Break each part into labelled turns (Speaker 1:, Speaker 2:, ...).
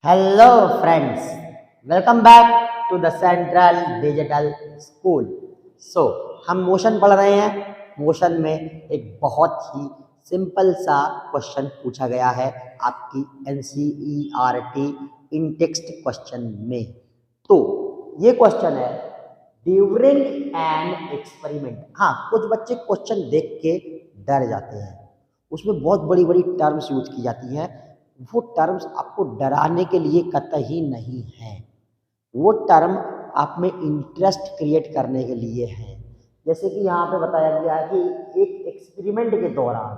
Speaker 1: Hello friends, welcome back to the central digital school. हम motion पढ़ रहे हैं। मोशन में एक बहुत ही सिंपल सा क्वेश्चन पूछा गया है आपकी एनसीईआरटी इन टेक्स्ट क्वेश्चन में। तो ये क्वेश्चन है ड्यूरिंग एन एक्सपेरिमेंट। हाँ, कुछ बच्चे क्वेश्चन देख के डर जाते हैं, उसमें बहुत बड़ी बड़ी टर्म्स यूज की जाती हैं। वो टर्म्स आपको डराने के लिए कतई नहीं है, वो टर्म आप में इंटरेस्ट क्रिएट करने के लिए है। जैसे कि यहाँ पे बताया गया है कि एक एक्सपेरिमेंट के दौरान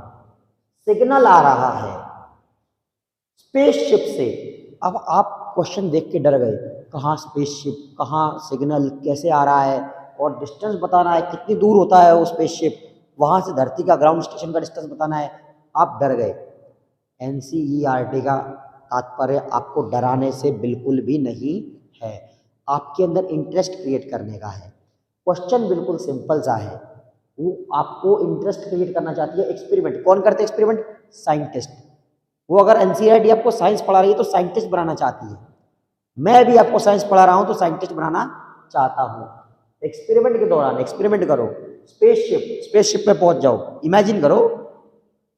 Speaker 1: सिग्नल आ रहा है स्पेसशिप से। अब आप क्वेश्चन देख के डर गए, कहाँ स्पेसशिप, कहाँ सिग्नल, कैसे आ रहा है, और डिस्टेंस बताना है कितनी दूर होता है वो स्पेसशिप, वहाँ से धरती का ग्राउंड स्टेशन का डिस्टेंस बताना है। आप डर गए। एनसीईआरटी का तात्पर्य आपको डराने से बिल्कुल भी नहीं है, आपके अंदर इंटरेस्ट क्रिएट करने का है। क्वेश्चन बिल्कुल सिंपल सा है, वो आपको इंटरेस्ट क्रिएट करना चाहती है। एक्सपेरिमेंट कौन करते हैं? Experiment scientist. वो अगर एनसीईआरटी आपको साइंस पढ़ा रही है तो साइंटिस्ट बनाना चाहती है। मैं भी आपको साइंस पढ़ा रहा हूं तो साइंटिस्ट बनाना चाहता हूं। एक्सपेरिमेंट के दौरान एक्सपेरिमेंट करो, स्पेसशिप पे पहुंच जाओ। इमेजिन करो,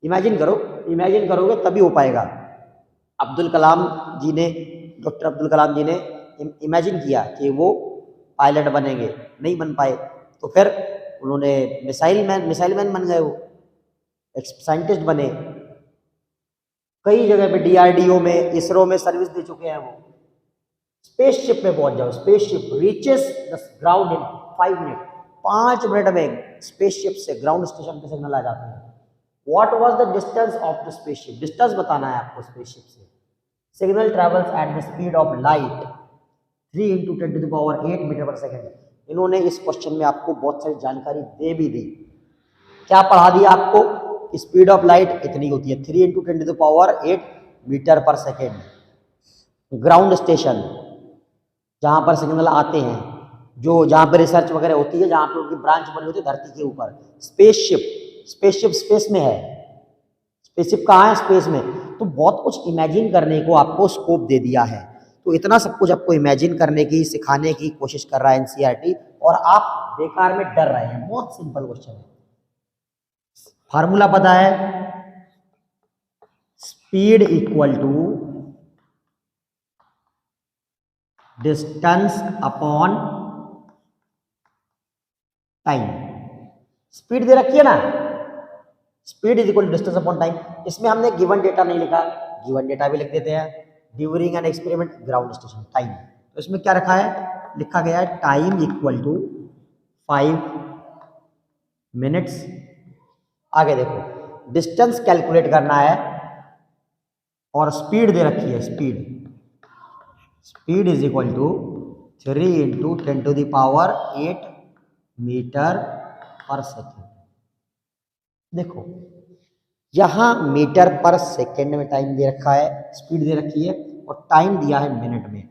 Speaker 1: इमेजिन करो, इमेजिन करोगे तभी हो पाएगा। अब्दुल कलाम जी ने, डॉक्टर अब्दुल कलाम जी ने इमेजिन किया कि वो पायलट बनेंगे, नहीं बन पाए, तो फिर उन्होंने मिसाइल मैन बन गए, वो साइंटिस्ट बने। कई जगह पे डीआरडीओ में, इसरो में सर्विस दे चुके हैं वो। स्पेसशिप में पहुंच जाओ, spaceship reaches the ground in 5 minute. 5 minute में स्पेसशिप से ग्राउंड स्टेशन पे सिग्नल आ जाते हैं। What was the distance of the spaceship? Distance बताना है आपको स्पेसशिप से। Signal travels at the speed of light 3 × 10⁸ metre per second. इन्होंने इस क्वेश्चन में आपको बहुत सारी जानकारी दे भी दी। क्या पढ़ा दिया आपको? स्पीड ऑफ लाइट इतनी होती है, 3 × 10⁸ metre per second. Ground station जहां पर सिग्नल आते हैं, जो जहां पर रिसर्च वगैरह होती है, जहां पर उनकी ब्रांच बनी होती है धरती के ऊपर। स्पेसशिप स्पेस में है। स्पेसशिप कहाँ है? स्पेस में। तो बहुत कुछ इमेजिन करने को आपको स्कोप दे दिया है। तो इतना सब कुछ आपको इमेजिन करने की, सिखाने की कोशिश कर रहा है एनसीईआरटी, और आप बेकार में डर रहे हैं। बहुत सिंपल क्वेश्चन है। फार्मूला पता है, speed equal to distance upon time. Speed दे रखी है ना, speed is equal to distance upon time. इसमें हमने गिवन डेटा नहीं लिखा, गिवन डेटा भी लिख देते हैं। During an experiment ground station time, तो इसमें क्या रखा है? लिखा गया है टाइम इक्वल टू 5 मिनट्स। आगे देखो, डिस्टेंस कैलकुलेट करना है और स्पीड दे रखी है। Speed is equal to 3 × 10⁸ metre per second. देखो, यहां मीटर पर सेकेंड में टाइम दे रखा है, स्पीड दे रखी है, और टाइम दिया है मिनट में।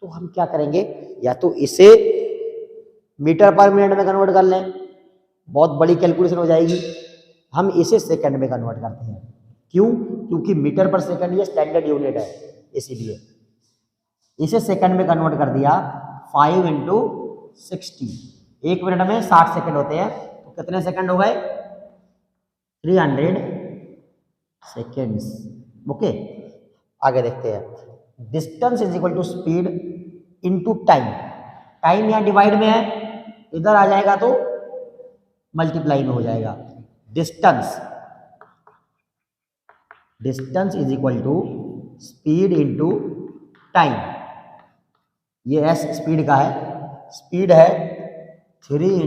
Speaker 1: तो हम क्या करेंगे? या तो इसे मीटर पर मिनट में कन्वर्ट कर लें, बहुत बड़ी कैलकुलेशन हो जाएगी। हम इसे सेकंड में कन्वर्ट करते हैं। क्यों? क्योंकि मीटर पर सेकंड ये स्टैंडर्ड यूनिट है, इसीलिए इसे सेकंड में कन्वर्ट कर दिया। 5 × 60, 1 मिनट में 60 सेकंड होते हैं, तो कितने सेकंड हो गए? 300 सेकेंड्स। ओके, आगे देखते हैं। Distance is equal to speed into time. Time यहाँ डिवाइड में है, इधर आ जाएगा तो मल्टीप्लाई में हो जाएगा। Distance is equal to speed into time. ये एस स्पीड का है, स्पीड है 3 ×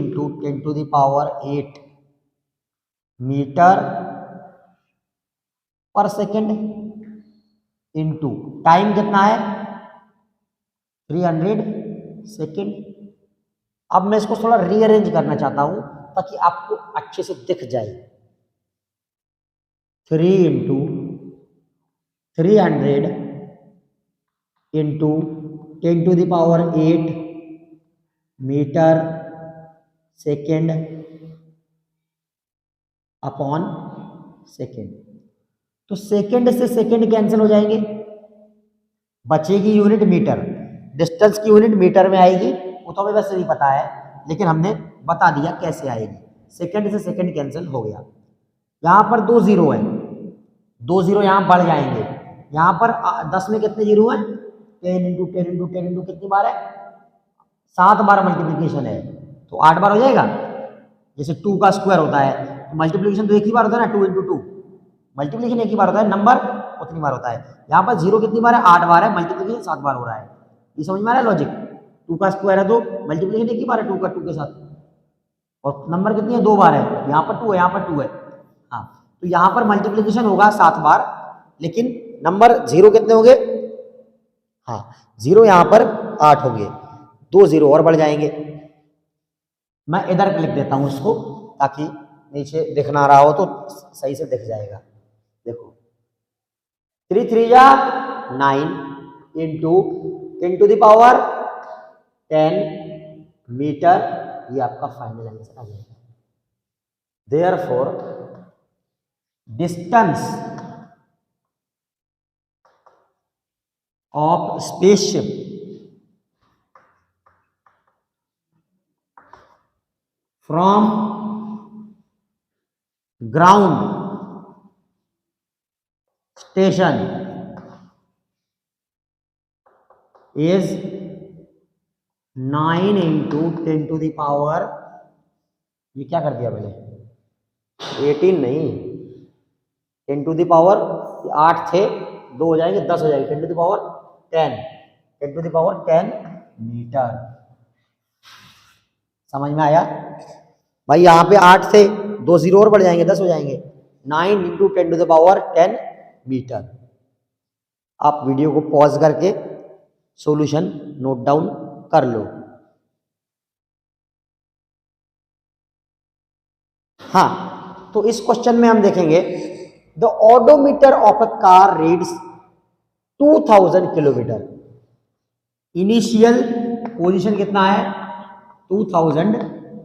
Speaker 1: 10⁸ metre per second into time कितना है? 300 सेकेंड। अब मैं इसको थोड़ा रीअरेंज करना चाहता हूं ताकि आपको अच्छे से दिख जाए। 3 × 300 into 10⁸ metre second upon second. तो सेकेंड से सेकेंड कैंसिल हो जाएंगे, बचेगी यूनिट मीटर, डिस्टेंस की यूनिट मीटर में आएगी, वो तो हमें वैसे नहीं पता है, लेकिन हमने बता दिया कैसे आएगी। सेकंड से सेकंड कैंसिल हो गया। यहाँ पर 2 जीरो है, 2 जीरो यहाँ बढ़ जाएंगे। यहाँ पर 10 में कितने जीरो हैं? 10 इंटू 10 इंटू 10 इंटू कितनी बार है? 7 बार मल्टीप्लीकेशन है, तो 8 बार हो जाएगा। जैसे 2 का स्क्वायर होता है, तो मल्टीप्लीकेशन तो एक ही बार होता है ना, 2 इंटू 2, मल्टीप्लीकेशन एक ही बार होता है, नंबर उतनी बार होता है। यहाँ पर जीरो कितनी बार है? 8 बार है, मल्टीप्लीकेशन 7 बार हो रहा है। ये समझ में आ रहा है लॉजिक? 2 का स्क्वायर है तो मल्टीप्लीकेशन एक ही बार है 2 का 2 के साथ, और नंबर कितनी है? 2 बार है। यहाँ पर 2 है, यहाँ पर 2 है। हाँ, तो यहाँ पर मल्टीप्लीकेशन होगा 7 बार, लेकिन नंबर जीरो कितने होंगे? हाँ, जीरो यहाँ पर 8 होंगे, 2 जीरो और बढ़ जाएंगे। मैं इधर लिख देता हूँ इसको, ताकि नीचे दिख ना रहा हो तो सही से दिख जाएगा। देखो 3 3 या 9 into 10 to the power 10 metre, ये आपका फाइनल आंसर आ जाएगा। Therefore distance of spaceship from ground station is 9 into 10 to the power, ये क्या कर दिया मैंने? 18 नहीं, 10 टू द पावर 8 थे, 2 हो जाएंगे 10 हो जाएंगे, 10 to the power 10, 10 to the power 10 metre. समझ में आया भाई? यहाँ पे 8 थे, 2 जीरो और बढ़ जाएंगे, 10 हो जाएंगे। 9 into 10 to the power 10 metre. आप वीडियो को पॉज करके सॉल्यूशन नोट डाउन कर लो। हाँ, तो इस क्वेश्चन में हम देखेंगे the odometer of a car reads 2000 kilometre. Initial position कितना है? 2000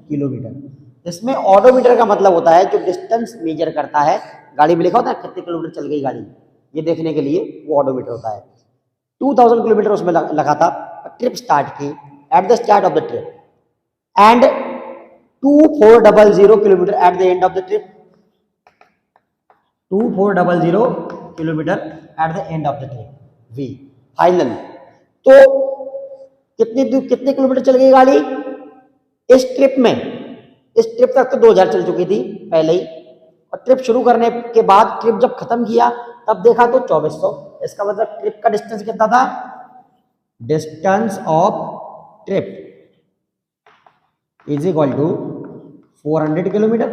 Speaker 1: किलोमीटर। इसमें ओडोमीटर का मतलब होता है जो डिस्टेंस मेजर करता है, गाड़ी में लिखा होता है कितने किलोमीटर चल गई गाड़ी, ये देखने के लिए वो ओडोमीटर होता है। 2000 किलोमीटर उसमें लगा था। ट्रिप स्टार्ट की at the start of the trip and 2400 kilometre at the end of the trip, 2400 kilometre at the end of the trip, V final. तो कितने किलोमीटर चल गई गाड़ी इस ट्रिप में? इस ट्रिप तक तो 2000 चल चुकी थी पहले ही, और ट्रिप शुरू करने के बाद ट्रिप जब खत्म किया तब देखा तो 2400। इसका मतलब ट्रिप का डिस्टेंस कितना था? Distance of trip is equal to 400 kilometre.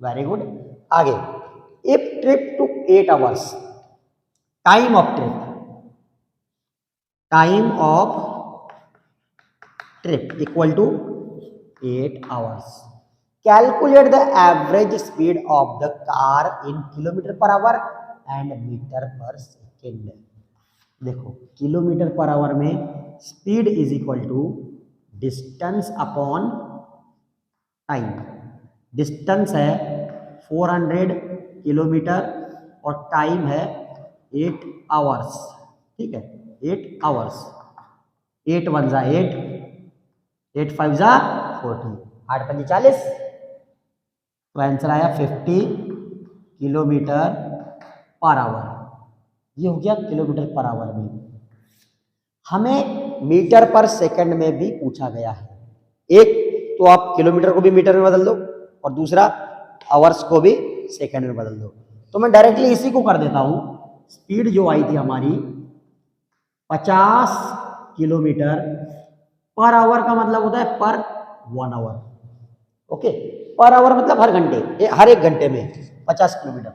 Speaker 1: Very good. आगे, if trip to 8 hours, time of trip, time of trip equal to 8 hours. Calculate the average speed of the car in kilometre per hour and metre per second. देखो kilometre per hour में speed is equal to distance upon time. Distance है 400 kilometre और time है 8 hours. ठीक है, 8 hours. 8 1 जा 8, 8 5 जा 40, 8 5 40, तो आंसर आया 50 किलोमीटर पर आवर। ये हो गया किलोमीटर पर आवर में। हमें मीटर पर सेकंड में भी पूछा गया है। एक तो आप किलोमीटर को भी मीटर में बदल दो और दूसरा आवर्स को भी सेकंड में बदल दो। तो मैं डायरेक्टली इसी को कर देता हूं। स्पीड जो आई थी हमारी 50 किलोमीटर पर आवर का मतलब होता है पर 1 आवर। ओके, पर आवर मतलब हर घंटे, हर एक घंटे में 50 किलोमीटर।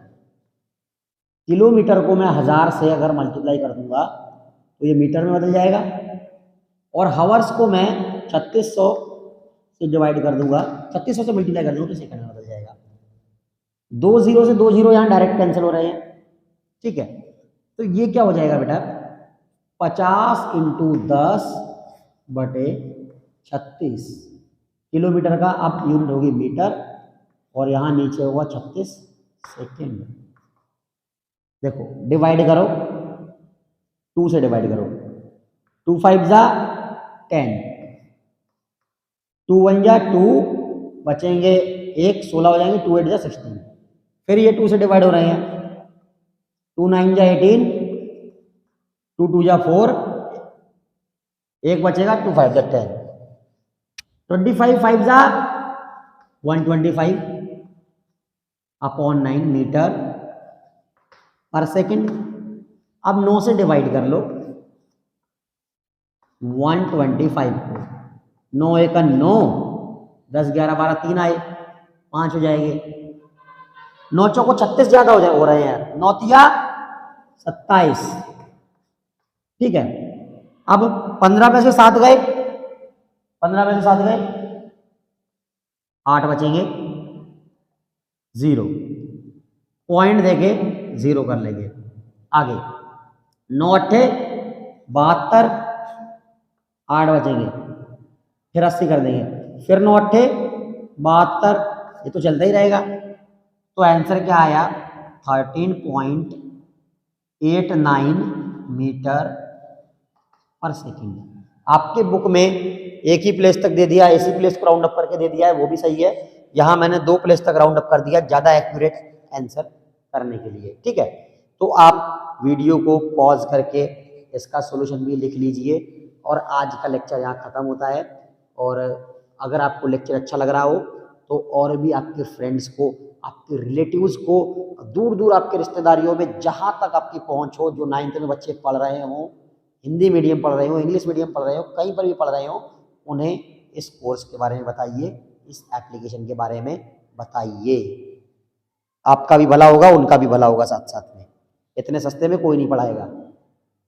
Speaker 1: किलोमीटर को मैं 1000 से अगर मल्टीप्लाई कर दूंगा तो ये मीटर में बदल जाएगा, और हावर्स को मैं 3600 से डिवाइड कर दूंगा, 3600 से मल्टीप्लाई कर दूंगा तो सेकंड में बदल जाएगा। 2 जीरो से 2 जीरो यहाँ डायरेक्ट कैंसिल हो रहे हैं। ठीक है, तो ये क्या हो जाएगा बेटा? 50 इंटू 10 बटे 36 किलोमीटर का अब यूनिट होगी मीटर, और यहाँ नीचे होगा 36 सेकेंड। देखो डिवाइड करो, 2 से डिवाइड करो, 2 5 जा 10, 2 1 जा 2, बचेंगे 1, 16 हो जाएंगे, 2 8 जा 16। फिर ये 2 से डिवाइड हो रहे हैं, 2 9 जा 18, 2 2 जा 4, 1 बचेगा, 2 5 जा 10, 25 5 जा 125 अपॉन 9 मीटर पर सेकंड। अब 9 से डिवाइड कर लो 125 को, 9 1 9, 10 11 12 3 आए, 5 हो जाएंगे, 9 चौको 36 ज्यादा हो रहे हैं, 9 तिया 27, ठीक है। अब 15 में से 7 गए, 15 में से 7 गए, 8 बचेंगे, 0 पॉइंट देके 0 कर लेंगे। आगे 9 8 72, 8 बचेंगे, फिर 80 कर देंगे, फिर 9 8 72, ये तो चलता ही रहेगा। तो आंसर क्या आया, 13.89 मीटर पर सेकंड। आपके बुक में एक ही प्लेस तक दे दिया, इसी प्लेस को राउंड अप करके दे दिया है, वो भी सही है। यहाँ मैंने 2 प्लेस तक राउंड अप कर दिया, ज़्यादा एक्यूरेट आंसर करने के लिए, ठीक है। तो आप वीडियो को पॉज करके इसका सॉल्यूशन भी लिख लीजिए, और आज का लेक्चर यहाँ ख़त्म होता है। और अगर आपको लेक्चर अच्छा लग रहा हो तो और भी आपके फ्रेंड्स को, आपके रिलेटिव्स को, दूर दूर आपके रिश्तेदारियों में जहाँ तक आपकी पहुँच हो, जो 9th में बच्चे पढ़ रहे हों, हिंदी मीडियम पढ़ रहे हो, इंग्लिश मीडियम पढ़ रहे हो, कहीं पर भी पढ़ रहे हो, उन्हें इस कोर्स के बारे में बताइए, इस एप्लीकेशन के बारे में बताइए। आपका भी भला होगा, उनका भी भला होगा साथ साथ में। इतने सस्ते में कोई नहीं पढ़ाएगा।